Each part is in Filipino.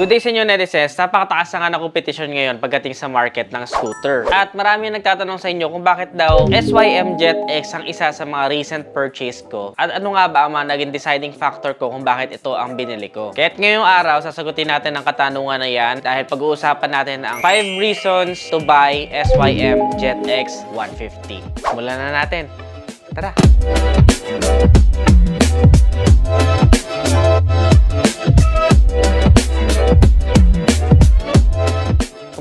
Good day sa inyo, netizens. Napakataas na nga na kompetisyon ngayon pagdating sa market ng scooter. At marami nagtatanong sa inyo kung bakit daw SYM Jet X ang isa sa mga recent purchase ko. At ano nga ba ang mga naging deciding factor ko kung bakit ito ang binili ko. Kaya't ngayong araw, sasagutin natin ang katanungan na yan dahil pag-uusapan natin ang 5 reasons to buy SYM Jet X 150. Simulan na natin. Tara!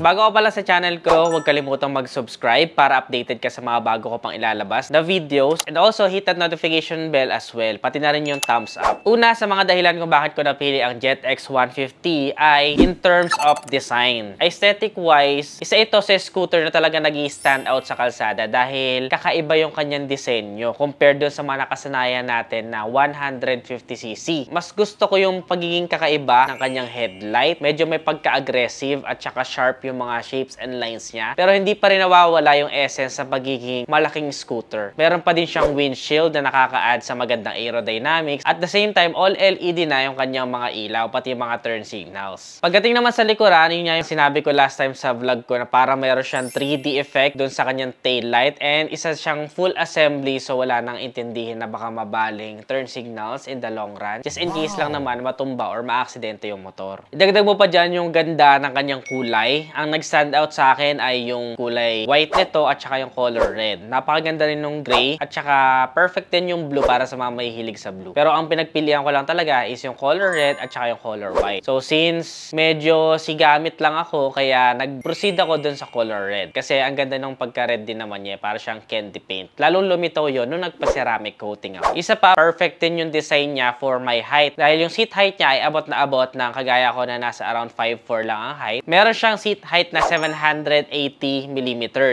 Bago ka pala sa channel ko, huwag kalimutang mag-subscribe para updated ka sa mga bago ko pang ilalabas na videos. And also, hit that notification bell as well. Pati na rin yung thumbs up. Una sa mga dahilan kung bakit ko napili ang Jet X 150 ay in terms of design. Aesthetic-wise, isa ito sa scooter na talaga nag-i-stand out sa kalsada dahil kakaiba yung kanyang disenyo compared doon sa mga nakasanayan natin na 150cc. Mas gusto ko yung pagiging kakaiba ng kanyang headlight. Medyo may pagka-aggressive at saka sharp yung mga shapes and lines niya. Pero hindi pa rin nawawala yung essence sa pagiging malaking scooter. Meron pa din siyang windshield na nakaka-add sa magandang aerodynamics. At the same time, all LED na yung kanyang mga ilaw, pati yung mga turn signals. Pagdating naman sa likuran, yun yung sinabi ko last time sa vlog ko na para meron siyang 3D effect dun sa kanyang tail light and isa siyang full assembly so wala nang intindihin na baka mabaling turn signals in the long run. Just in case lang naman matumba or maaksidente yung motor. Idagdag mo pa dyan yung ganda ng kanyang kulay. Ang nag-stand out sa akin ay yung kulay white nito at saka yung color red. Napakaganda rin nung gray at saka perfect din yung blue para sa mga mahihilig sa blue. Pero ang pinagpilian ko lang talaga is yung color red at saka yung color white. So since medyo sigamit lang ako, kaya nag-proceed ako dun sa color red. Kasi ang ganda nung pagka-red din naman niya, para siyang candy paint. Lalong lumitaw yun nung nagpa-ceramic coating ako. Isa pa, perfect din yung design niya for my height. Dahil yung seat height niya ay abot na abot ng kagaya ko na nasa around 5'4" lang ang height. Meron siyang seat height na 780mm.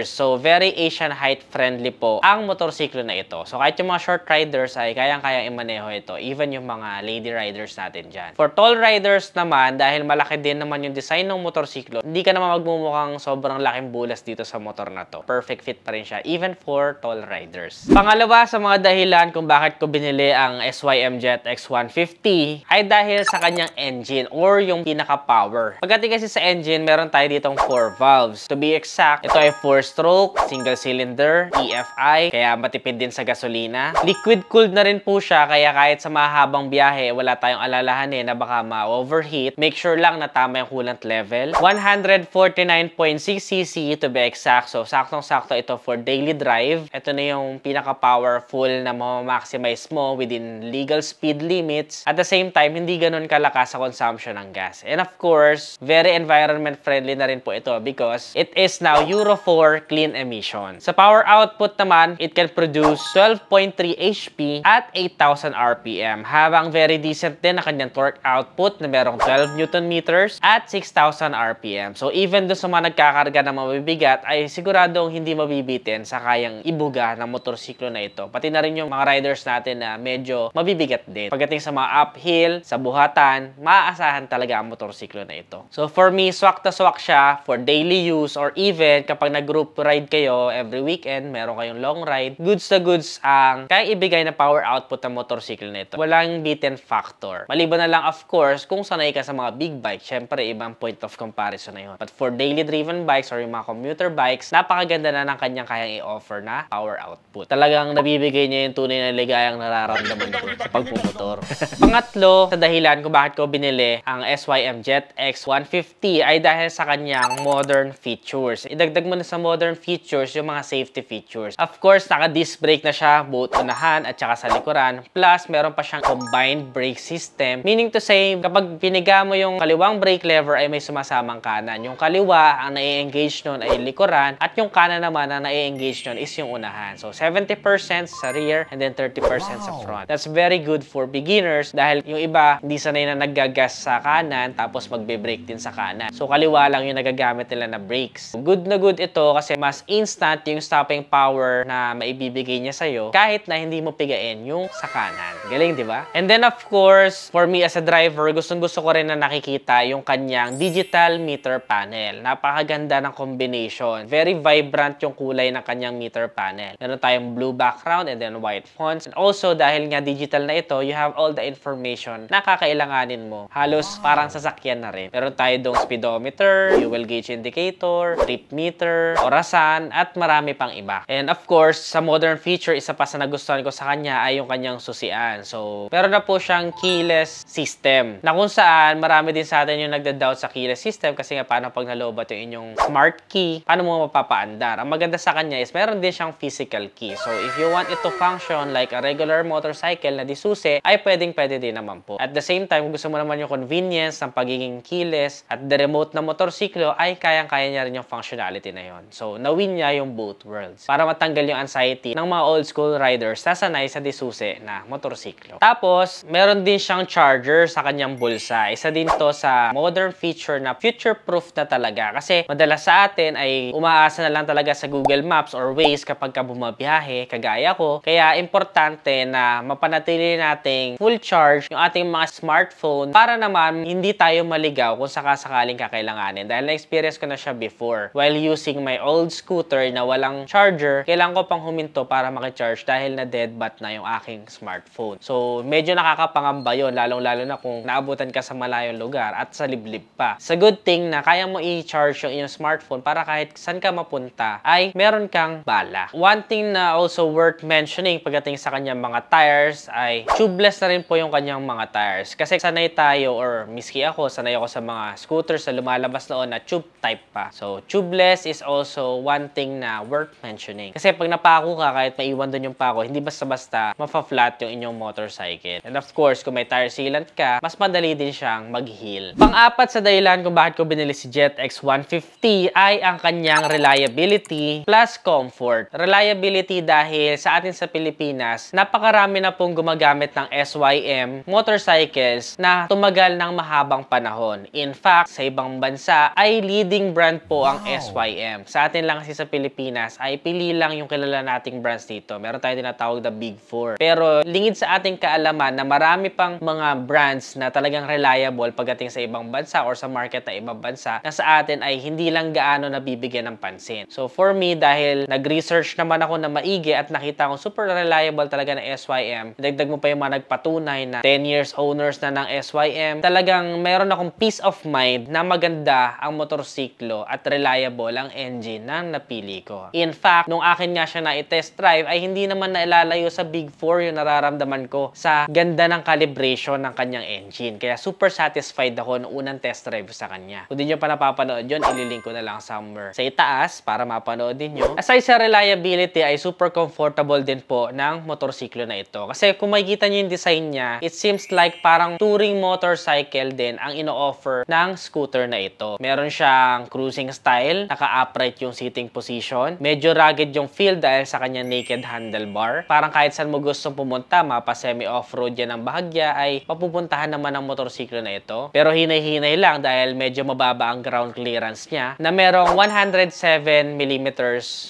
So, very Asian height friendly po ang motorsiklo na ito. So, kahit yung mga short riders ay kayang-kayang imaneho ito. Even yung mga lady riders natin dyan. For tall riders naman, dahil malaki din naman yung design ng motorsiklo, hindi ka naman magmumukhang sobrang laking bulas dito sa motor na to. Perfect fit pa rin siya, even for tall riders. Pangalawa sa mga dahilan kung bakit ko binili ang SYM Jet X 150 ay dahil sa kanyang engine or yung pinaka-power. Pagdating kasi sa engine, meron tayo ditong 4 valves. To be exact, ito ay 4-stroke, single cylinder, EFI, kaya matipid din sa gasolina. Liquid-cooled na rin po siya, kaya kahit sa mahabang biyahe, wala tayong alalahanin na baka ma-overheat. Make sure lang na tama yung coolant level. 149.6cc to be exact. So, saktong-sakto ito for daily drive. Ito na yung pinaka-powerful na ma-maximize mo within legal speed limits. At the same time, hindi ganun kalakas sa consumption ng gas. And of course, very environment-friendly na rin po ito because it is now Euro 4 clean emission. Sa power output naman, it can produce 12.3 HP at 8,000 RPM. Habang very decent din na kanyang torque output na merong 12 Newton meters at 6,000 RPM. So even doon sa mga nagkakarga ng mabibigat ay siguradong hindi mabibitin sa kayang ibuga ng motorsiklo na ito. Pati na rin yung mga riders natin na medyo mabibigat din. Pagdating sa mga uphill, sa buhatan, maaasahan talaga ang motorsiklo na ito. So for me, swak na swak siya for daily use or even kapag nag-group ride kayo every weekend, meron kayong long ride, goods na goods ang kaya ibigay na power output ng motorsiklo na ito. Walang beaten factor. Maliban na lang of course kung sanay ka sa mga big bike, syempre ibang point of comparison na yun. But for daily driven bikes or yung mga commuter bikes, napakaganda na ng kanyang kayang i-offer na power output. Talagang nabibigay niya yung tunay na ligayang nararamdaman ko sa pagpumotor. Pangatlo sa dahilan kung bakit ko binili ang SYM Jet X 150 ay dahil sa kanyang modern features. Idagdag mo na sa modern features yung mga safety features. Of course, naka-disc brake na siya both unahan at saka sa likuran. Plus, meron pa siyang combined brake system. Meaning to say, kapag piniga mo yung kaliwang brake lever ay may sumasamang kanan. Yung kaliwa, ang nai-engage nun ay likuran at yung kanan naman ang nai-engage nun is yung unahan. So, 70% sa rear and then 30% sa front. That's very good for beginners dahil yung iba, hindi sanay na naggagas sa kanan tapos magbe-brake din sa kanan. So, kaliwa lang yung nagagamit nila na brakes. Good na good ito kasi mas instant yung stopping power na maibibigay niya sa'yo kahit na hindi mo pigain yung sa kanan. Galing, di ba? And then of course, for me as a driver, gustong-gusto ko rin na nakikita yung kanyang digital meter panel. Napakaganda ng combination. Very vibrant yung kulay ng kanyang meter panel. Meron tayong blue background and then white fonts. And also, dahil nga digital na ito, you have all the information na kakailanganin mo. Halos parang sasakyan na rin. Meron tayo dong speedometer, fuel gauge indicator, trip meter, orasan, at marami pang iba. And of course, sa modern feature, isa pa sa nagustuhan ko sa kanya ay yung kanyang susian. So, meron na po siyang keyless system. Na kung saan, marami din sa atin yung nagda-doubt sa keyless system kasi nga paano pag naloobat yung inyong smart key, paano mo mapapaandar. Ang maganda sa kanya is meron din siyang physical key. So, if you want it to function like a regular motorcycle na disusi, ay pwedeng-pwede din naman po. At the same time, kung gusto mo naman yung convenience ng pagiging keyless at the remote na motorsiklo, ay kayang-kaya niya rin yung functionality na yon. So, na-win niya yung both worlds para matanggal yung anxiety ng mga old school riders na sanay sa disusi na motorsiklo. Tapos, meron din siyang charger sa kanyang bulsa. Isa din to sa modern feature na future-proof na talaga. Kasi madalas sa atin ay umaasa na lang talaga sa Google Maps or Waze kapag ka bumabiyahe, kagaya ko. Kaya importante na mapanatili nating full charge yung ating mga smartphone para naman hindi tayo maligaw kung sakasakaling kakailanganin. Dahil na-experience ko na siya before. While using my old scooter na walang charger, kailangan ko pang huminto para makicharge dahil na dead bat na yung aking smartphone. So, medyo nakakapangamba yun, lalong-lalo na kung naabutan ka sa malayong lugar at sa liblib pa. Sa good thing na kaya mo i-charge yung inyong smartphone para kahit saan ka mapunta ay meron kang bala. One thing na also worth mentioning pagdating sa kanyang mga tires ay tubeless na rin po yung kanyang mga tires. Kasi sanay tayo or miski ako, sanay ako sa mga scooters na lumalabas noon na tube type pa. So, tubeless is also one thing na worth mentioning. Kasi pag napako ka, kahit maiwan doon yung pako, hindi basta-basta mafa-flat yung inyong motorcycle. And of course, kung may tire sealant ka, mas madali din siyang mag-heal. Pang-apat sa dahilan kung bakit ko binili si JetX 150 ay ang kanyang reliability plus comfort. Reliability dahil sa atin sa Pilipinas, napakarami na pong gumagamit ng SYM motorcycles na tumagal ng mahabang panahon. In fact, sa ibang bansa ay leading brand po ang SYM. Sa atin lang kasi sa Pilipinas ay pili lang yung kilala nating brands dito. Meron tayong tinatawag na Big Four. Pero lingid sa ating kaalaman na marami pang mga brands na talagang reliable pagdating sa ibang bansa or sa market na ibang bansa na sa atin ay hindi lang gaano nabibigyan ng pansin. So for me, dahil nag-research naman ako na maigi at nakita kong super reliable talaga ng SYM, dagdag mo pa yung mga nagpatunay na 10 years owners na ng SYM, talagang meron akong peace of mind na maganda ang motorsiklo at reliable ang engine na napili ko. In fact, nung akin nga siya na i-test drive ay hindi naman nailalayo sa Big Four yung nararamdaman ko sa ganda ng calibration ng kanyang engine. Kaya super satisfied ako nung unang test drive sa kanya. Kung di nyo pa napapanood yun, ililink ko na lang somewhere sa itaas para mapanood din nyo. Aside sa reliability ay super comfortable din po ng motorsiklo na ito. Kasi kung makikita nyo yung design niya, it seems like parang touring motorcycle din ang ino-offer ng scooter na ito. Meron siyang cruising style, naka-upright yung seating position, medyo rugged yung feel dahil sa kanyang naked handlebar. Parang kahit saan mo gustong pumunta, mapa semi-off-road yan ang bahagya, ay mapupuntahan naman ang motorsiklo na ito. Pero hinay-hinay lang dahil medyo mababa ang ground clearance niya na merong 107mm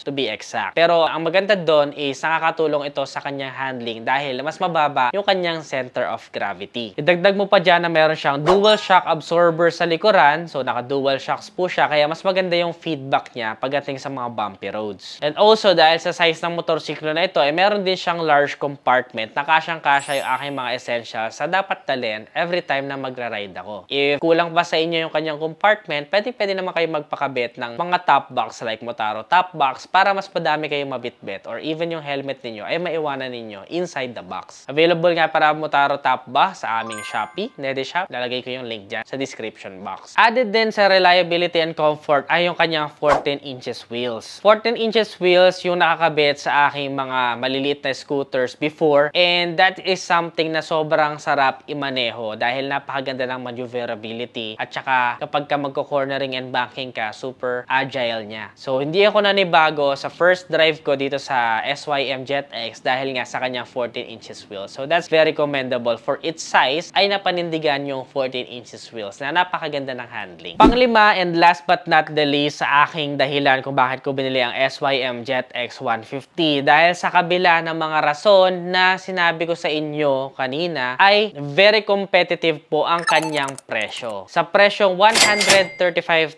to be exact. Pero ang maganda doon is nakakatulong ito sa kanyang handling dahil mas mababa yung kanyang center of gravity. Idagdag mo pa dyan na meron siyang dual shock absorber sa likuran. So naka-dual shocks po siya kaya mas maganda yung feedback niya pagdating sa mga bumpy roads. And also dahil sa size ng motorsiklo na ito, meron din siyang large compartment na kasyang-kasya yung aking mga essentials sa dapat dalhin every time na magra-ride ako. If kulang pa sa inyo yung kanyang compartment, pwede naman kayo magpakabit ng mga top box like Motaro top box para mas padami kayong mabitbit or even yung helmet ninyo ay maiwanan ninyo inside the box. Available nga para Motaro top box sa aming Shopee, Nedeshop. Lalagay ko yung link dyan sa description box. Added din sa reliability and comfort ay yung kanyang 14 inches wheels. 14 inches wheels yung nakakabit sa aking mga maliliit na scooters before, and that is something na sobrang sarap imaneho dahil napakaganda ng maneuverability at saka kapag ka magko-cornering and banking ka, super agile niya. So hindi ako nanibago sa first drive ko dito sa SYM JetX dahil nga sa kanyang 14 inches wheels. So that's very commendable. For its size ay napanindigan yung 14 inches wheels na napakaganda ng handling. Panglima Panglima and last but not the least sa aking dahilan kung bakit ko binili ang SYM Jet X150 dahil sa kabila ng mga rason na sinabi ko sa inyo kanina ay very competitive po ang kanyang presyo. Sa presyong 135,000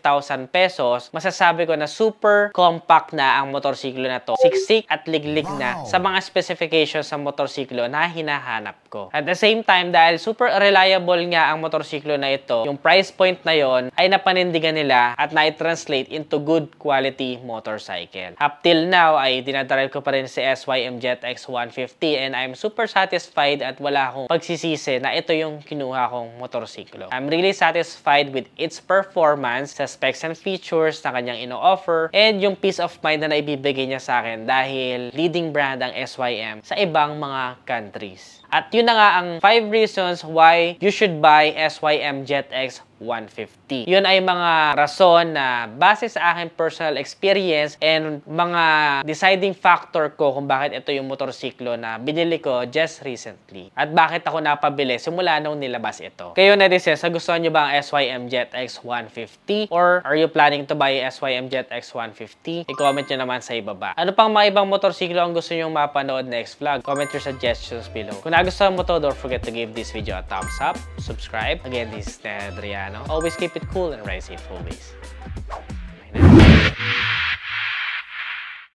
pesos, masasabi ko na super compact na ang motorsiklo na to. Siksik at liglig na sa mga specifications sa motorsiklo na hinahanap ko. At the same time, dahil super reliable nga ang motorsiklo na ito, yung price point na yon ay napanindigan nila at na-translate into good quality motorcycle. Up till now ay dinadrive ko pa rin si SYM Jet X150 and I'm super satisfied at wala akong pagsisisi na ito yung kinuha kong motorsiklo. I'm really satisfied with its performance sa specs and features na kanyang ino-offer and yung peace of mind na naibibigay niya sa akin dahil leading brand ang SYM sa ibang mga countries. At yun na nga ang 5 reasons why you should buy SYM Jet X150. Yun ay mga rason na base sa aking personal experience and mga deciding factor ko kung bakit ito yung motorsiklo na binili ko just recently. At bakit ako napabili simula nung nilabas ito. Kayo netizens, nagustuhan nyo ba ang SYM Jet X150? Or are you planning to buy SYM Jet X150? I-comment nyo naman sa ibaba. Ano pang mga ibang motorsiklo ang gusto nyo mapanood next vlog? Comment your suggestions below. Kung nagustuhan mo to, don't forget to give this video a thumbs up, subscribe. Again, this is Adriano. Always keep it cool and ride safe always.